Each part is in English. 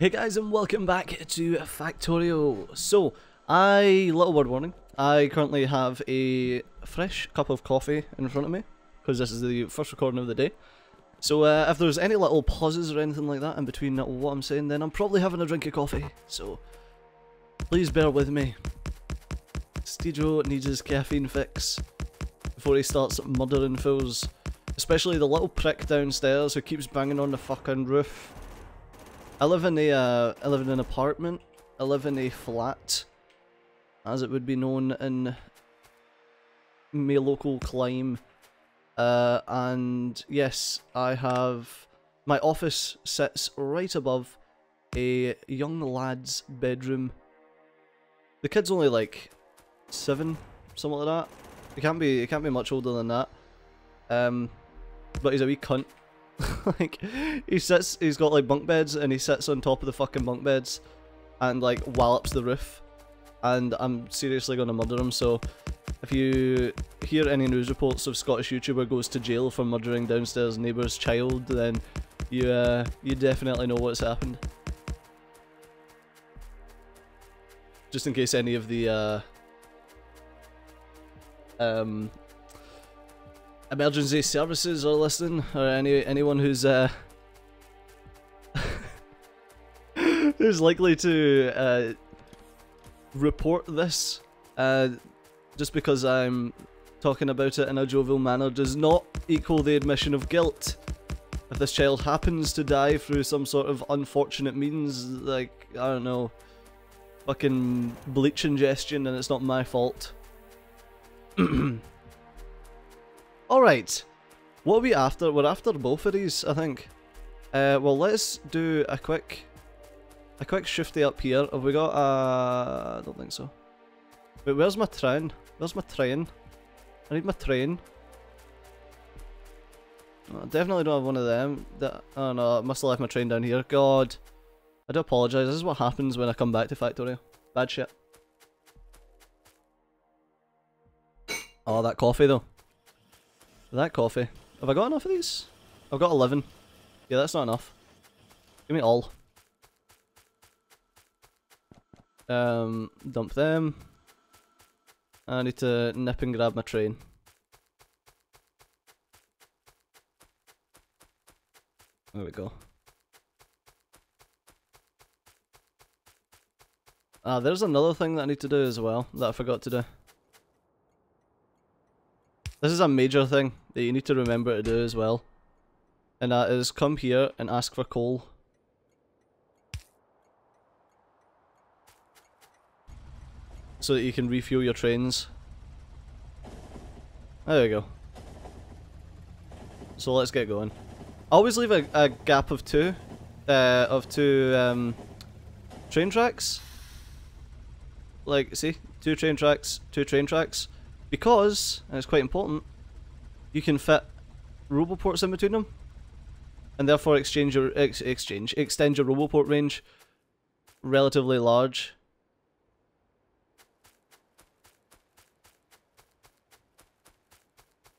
Hey guys, and welcome back to Factorio. So, little word warning, I currently have a fresh cup of coffee in front of me, because this is the first recording of the day. So if there's any little pauses or anything like that in between what I'm saying, then I'm probably having a drink of coffee, so please bear with me. Steejo needs his caffeine fix before he starts murdering fools, especially the little prick downstairs who keeps banging on the fucking roof. I live in an apartment. I live in a flat, as it would be known in my local clime. And yes, my office sits right above a young lad's bedroom. The kid's only like 7, something like that. He can't be much older than that. But he's a wee cunt. Like, he's got like bunk beds, and he sits on top of the fucking bunk beds and like wallops the roof, and I'm seriously gonna murder him. So if you hear any news reports of Scottish YouTuber goes to jail for murdering downstairs neighbour's child, then you definitely know what's happened. Just in case any of the emergency services are listening, or anyone who's who's likely to report this, just because I'm talking about it in a jovial manner does not equal the admission of guilt. If this child happens to die through some sort of unfortunate means, like, I don't know, fucking bleach ingestion, then it's not my fault. Alright, what are we after? We're after both of these, I think. Well, let's do a quick shifty up here. Have we got I don't think so. Wait, where's my train? Where's my train? I need my train. Oh, I definitely don't have one of them. Oh no, I must have left my train down here. God. I do apologise, this is what happens when I come back to Factorio. Bad shit. Oh, that coffee though. That coffee. Have I got enough of these? I've got 11. Yeah, that's not enough. Give me all. Dump them. I need to nip and grab my train. There we go. Ah, there's another thing that I need to do as well, that I forgot to do. This is a major thing that you need to remember to do as well. And that is come here and ask for coal. So that you can refuel your trains. There we go. So let's get going. I always leave a gap of two train tracks. Like, see? 2 train tracks, 2 train tracks. Because, and it's quite important, you can fit roboports in between them, and therefore extend your roboport range relatively large.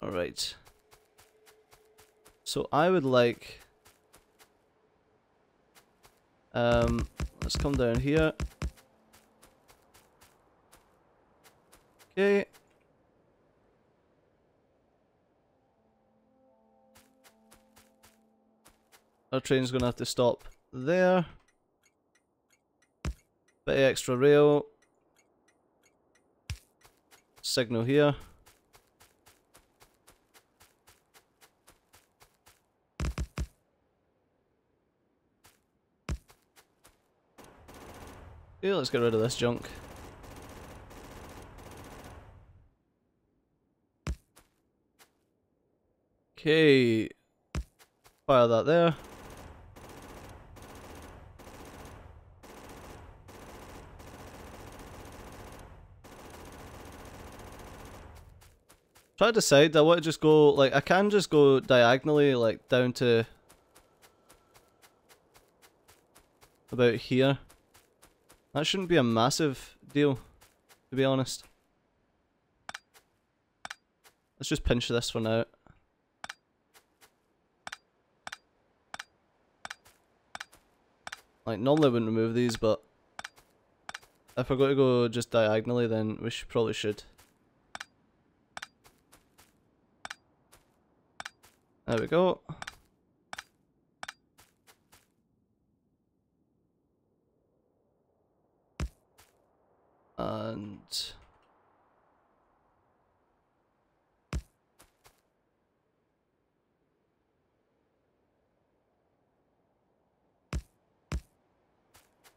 Alright. So I would like let's come down here. Okay. Our train's gonna have to stop there. Bit of extra rail. Signal here. Okay, let's get rid of this junk. Okay. Fire that there. Try to decide, I want to just go, like, I can just go diagonally, like, down to about here. That shouldn't be a massive deal, to be honest. Let's just pinch this for now. I. Like, normally I wouldn't remove these, but if we're going to go just diagonally, then we probably should. There we go. And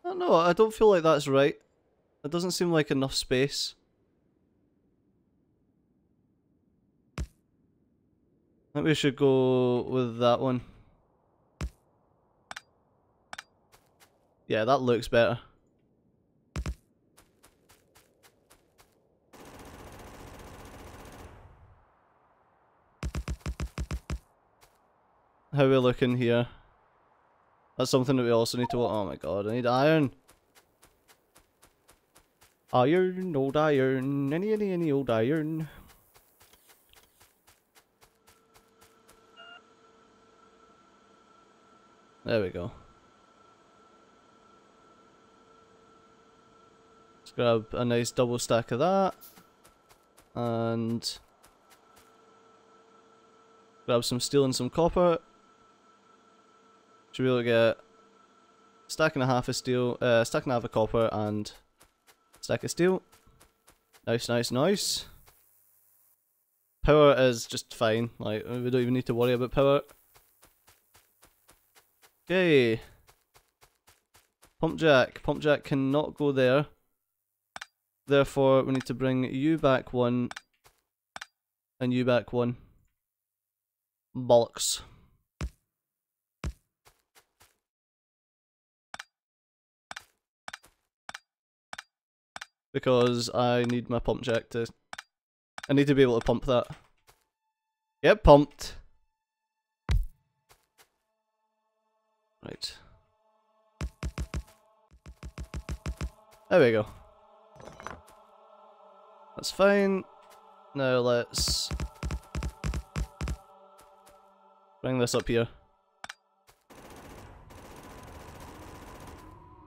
I don't know, I don't feel like that's right. It doesn't seem like enough space. I think we should go with that one. Yeah, that looks better. How are we looking here? That's something that we also need to... Oh my god, I need iron. Iron, old iron, any old iron. There we go. Let's grab a nice double stack of that. And grab some steel and some copper. Should be able to get a stack and a half of steel, stack and a half of copper and stack of steel. Nice, nice, nice. Power is just fine, like we don't even need to worry about power. Okay. Pump jack cannot go there. Therefore we need to bring you back one and you back one. Bollocks. Because I need my pump jack to... I need to be able to pump that. Get pumped. Right. There we go. That's fine. Now let's bring this up here.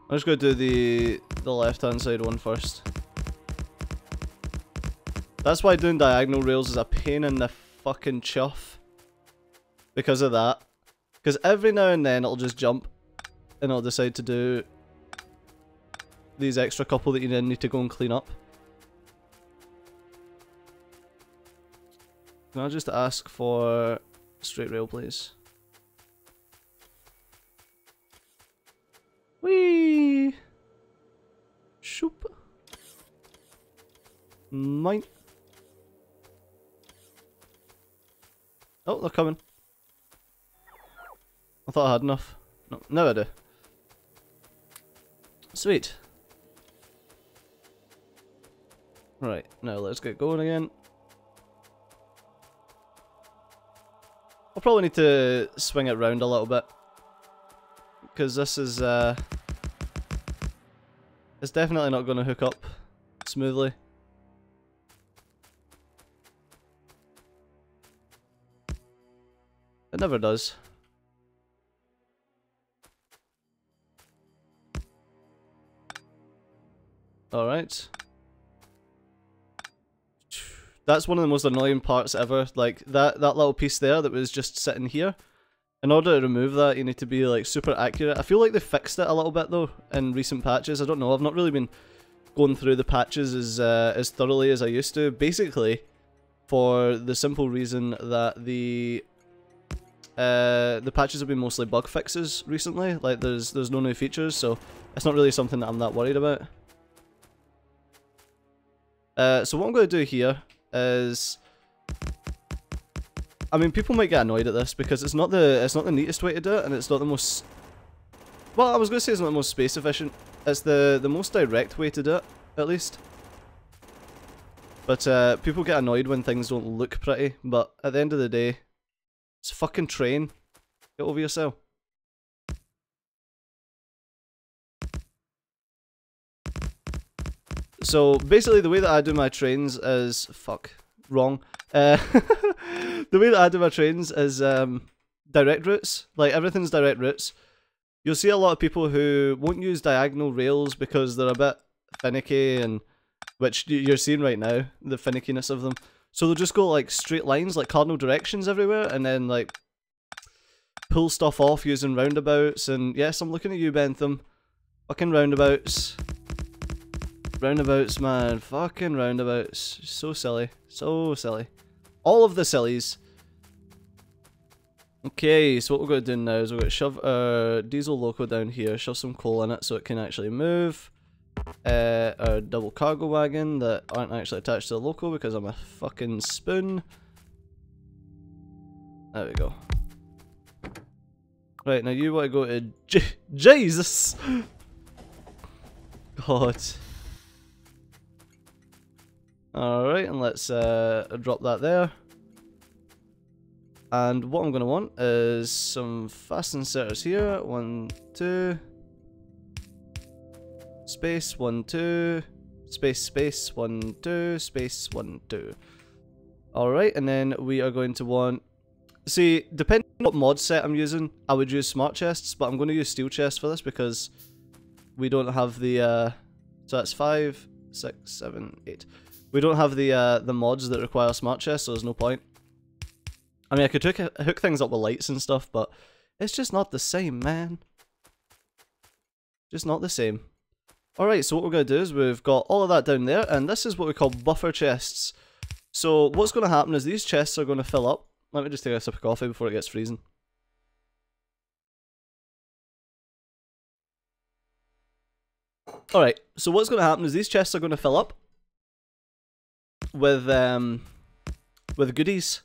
I'm just going to do the left hand side one first. That's why doing diagonal rails is a pain in the fucking chuff. Because of that. Because every now and then it'll just jump and it'll decide to do these extra couple that you then need to go and clean up. Can I just ask for straight rail, please? Whee! Shoop. Mine. Oh, they're coming. I thought I had enough. No, now I do. Sweet. Right, now let's get going again. I'll probably need to swing it round a little bit. Because this is, it's definitely not going to hook up smoothly. It never does. Alright. That's one of the most annoying parts ever. Like, that little piece there that was just sitting here. In order to remove that, you need to be, like, super accurate. I feel like they fixed it a little bit, though, in recent patches. I don't know. I've not really been going through the patches as thoroughly as I used to. Basically, for the simple reason that the patches have been mostly bug fixes recently. Like, there's no new features, so it's not really something that I'm that worried about. So what I'm going to do here is, I mean, people might get annoyed at this because it's not the neatest way to do it, and it's not the most, well, I was going to say it's not the most space efficient. It's the most direct way to do it, at least. But people get annoyed when things don't look pretty, but at the end of the day, it's a fucking train. Get over yourself. So basically the way that I do my trains is... Fuck. Wrong. The way that I do my trains is direct routes. Like, everything's direct routes. you'll see a lot of people who won't use diagonal rails because they're a bit finicky, and which you're seeing right now, the finickiness of them. So they'll just go like straight lines, like cardinal directions everywhere, and then like pull stuff off using roundabouts. And yes, I'm looking at you, Bentham. Fucking roundabouts. Roundabouts, man. Fucking roundabouts. So silly. So silly. All of the sillies. Okay, so what we're going to do now is we're going to shove our diesel loco down here, shove some coal in it so it can actually move. Our double cargo wagon that aren't actually attached to the loco because I'm a fucking spoon. There we go. Right, now you want to go to Jesus! God. Alright, and let's drop that there. And what I'm going to want is some fast inserters here. 1, 2. Space, 1, 2. Space, space, 1, 2. Space, 1, 2. Alright, and then we are going to want... See, depending on what mod set I'm using, I would use smart chests, but I'm going to use steel chests for this because we don't have the... so that's 5, 6, 7, 8. We don't have the mods that require smart chests, so there's no point. I mean, I could hook things up with lights and stuff, but it's just not the same, man. Just not the same. Alright, so what we're going to do is we've got all of that down there, and this is what we call buffer chests. So what's going to happen is these chests are going to fill up. Let me just take a sip of coffee before it gets freezing. Alright, so what's going to happen is these chests are going to fill up with goodies.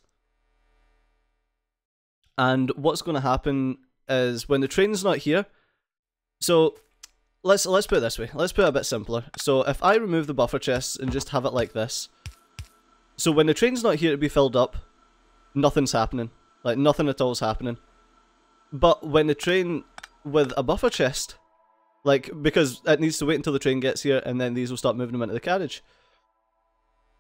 And what's going to happen is when the train's not here, so let's put it this way. Let's put it a bit simpler. So if I remove the buffer chests and just have it like this, so when the train's not here to be filled up, nothing's happening. Like nothing at all is happening. But when the train with a buffer chest, like because it needs to wait until the train gets here and then these will start moving them into the carriage.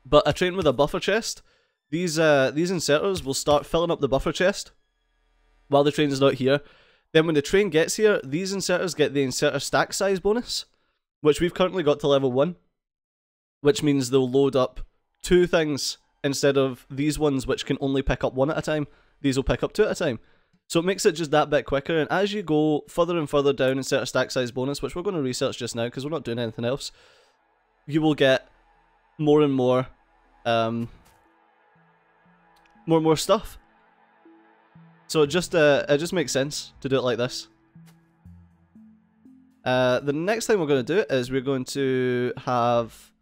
But a train with a buffer chest, these inserters will start filling up the buffer chest while the train's not here. Then when the train gets here, these inserters get the inserter stack size bonus, which we've currently got to level 1, which means they'll load up 2 things instead of these ones which can only pick up 1 at a time. These will pick up 2 at a time. So it makes it just that bit quicker, and as you go further and further down inserter stack size bonus, which we're going to research just now because we're not doing anything else, you will get more and more more stuff. So it just makes sense to do it like this. The next thing we're going to do is we're going to have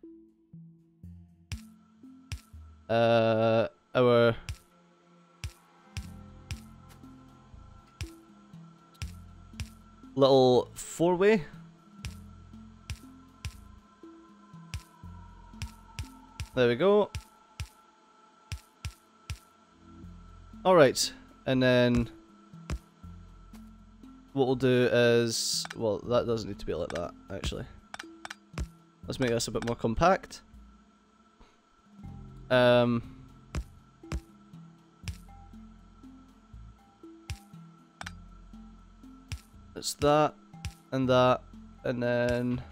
our little 4-way. There we go. Alright, and then what we'll do is, well, that doesn't need to be like that, actually. Let's make this a bit more compact. It's that, and then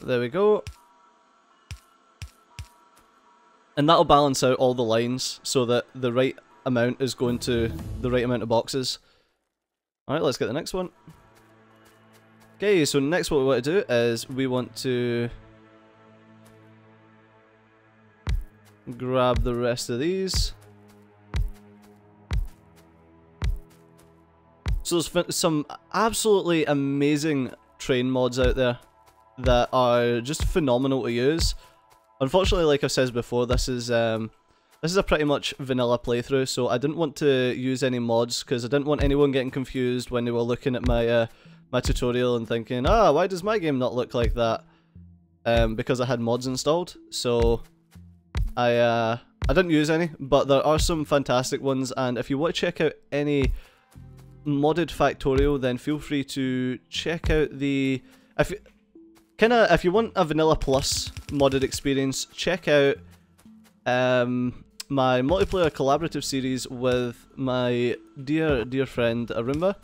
there we go. And that'll balance out all the lines so that the right amount is going to the right amount of boxes. Alright, let's get the next one. Okay, so next what we want to do is we want to grab the rest of these. So there's some absolutely amazing train mods out there that are just phenomenal to use. Unfortunately, like I've said before, this is a pretty much vanilla playthrough, so I didn't want to use any mods because I didn't want anyone getting confused when they were looking at my my tutorial and thinking, why does my game not look like that? Because I had mods installed, so I didn't use any, but there are some fantastic ones, and if you want to check out any modded Factorio, then feel free to check out the... If you want a Vanilla Plus modded experience, check out my multiplayer collaborative series with my dear friend Arumba.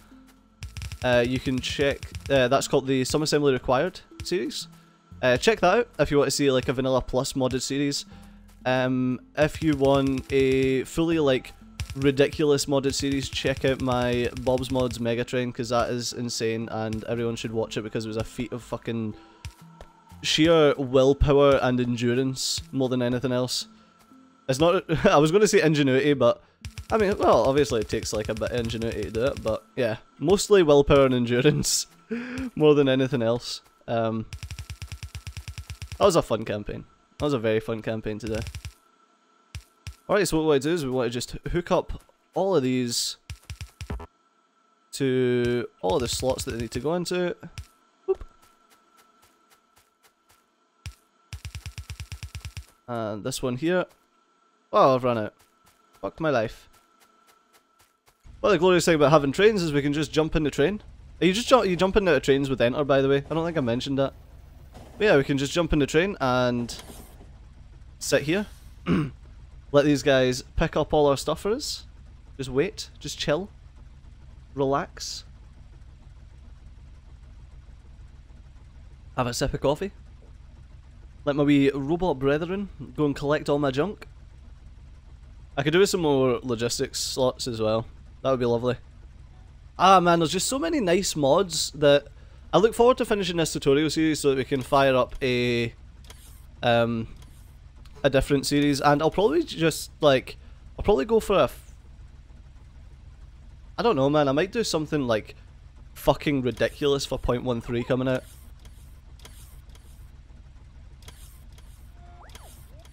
You can check, that's called the Some Assembly Required series. Check that out if you want to see like a Vanilla Plus modded series. If you want a fully like ridiculous modded series, check out my Bob's Mods Megatrain, because that is insane and everyone should watch it because it was a feat of fucking sheer willpower and endurance more than anything else. It's not, I was going to say ingenuity, but I mean, well, obviously it takes like a bit of ingenuity to do it, but yeah, mostly willpower and endurance more than anything else. That was a fun campaign. That was a very fun campaign today. Alright, so what we want to do is we want to just hook up all of these to all of the slots that they need to go into. Whoop. And this one here. Oh, I've run out. Fuck my life. Well, the glorious thing about having trains is we can just jump in the train. You jump into trains with enter, by the way. I don't think I mentioned that. But yeah, we can just jump in the train and sit here. Let these guys pick up all our stuff for us. Just wait. Just chill. Relax. Have a sip of coffee. Let my wee robot brethren go and collect all my junk. I could do with some more logistics slots as well. That would be lovely. Ah man, there's just so many nice mods that I look forward to finishing this tutorial series so that we can fire up a different series, and I'll probably just like, I'll probably go for I don't know man, I might do something like fucking ridiculous for 0.13 coming out.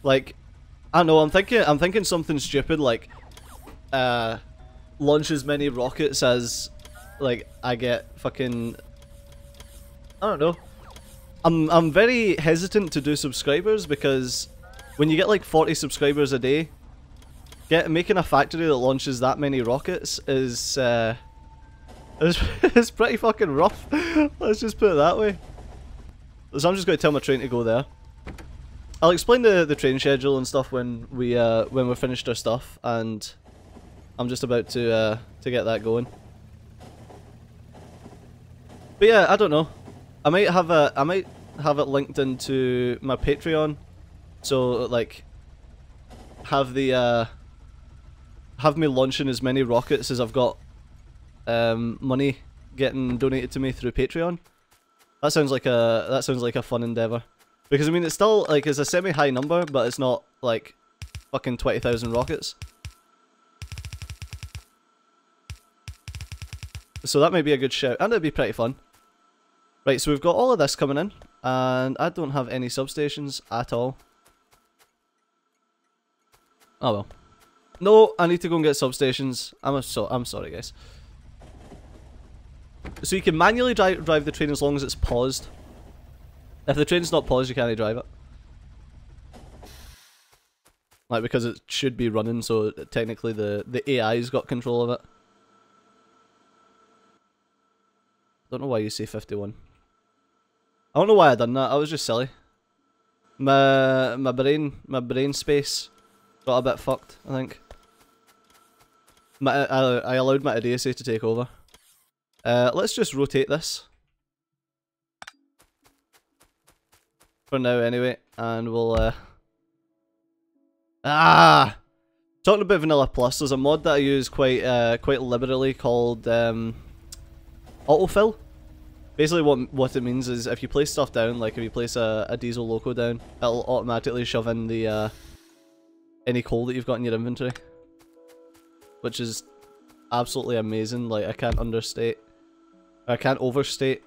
Like, I don't know, I'm thinking something stupid like launch as many rockets as like I get fucking, I don't know. I'm very hesitant to do subscribers because when you get like 40 subscribers a day, making a factory that launches that many rockets is pretty fucking rough. Let's just put it that way. So I'm just going to tell my train to go there. I'll explain the train schedule and stuff when we're finished our stuff, and I'm just about to get that going. But yeah, I don't know. I might have it linked into my Patreon, so like have me launching as many rockets as I've got money getting donated to me through Patreon. That sounds like a fun endeavor. Because I mean, it's still like it's a semi-high number, but it's not like fucking 20,000 rockets. So that might be a good shout, and it'd be pretty fun. Right, so we've got all of this coming in, and I don't have any substations at all. Oh well. No, I need to go and get substations. I'm sorry, guys. So you can manually drive the train as long as it's paused. If the train's not paused, you can't drive it. Like, because it should be running, so technically the AI's got control of it. Don't know why you say 51. I don't know why I done that. I was just silly. My brain space got a bit fucked, I think. I allowed my idiocy to take over. Let's just rotate this for now anyway, and we'll talking about Vanilla Plus, there's a mod that I use quite liberally called autofill. Basically what it means is if you place stuff down, like if you place a diesel loco down, it'll automatically shove in the any coal that you've got in your inventory. Which is absolutely amazing. Like, I can't overstate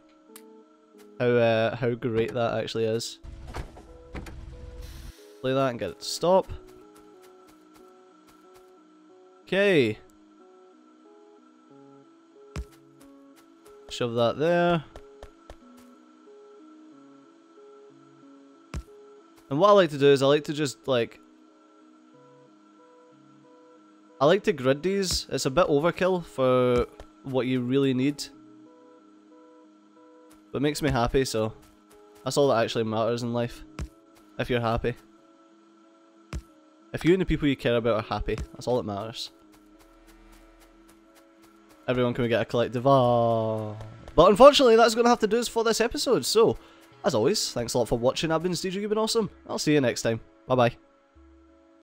how great that actually is. Play that and get it to stop. Okay. Shove that there. And what I like to do is I like to just like I like to grid these. It's a bit overkill for what you really need. But it makes me happy, so that's all that actually matters in life. If you're happy. If you and the people you care about are happy, that's all that matters. Everyone can we get a collective ah. But unfortunately, that's going to have to do us for this episode. So, as always, thanks a lot for watching. I've been Steve, you've been awesome. I'll see you next time. Bye bye.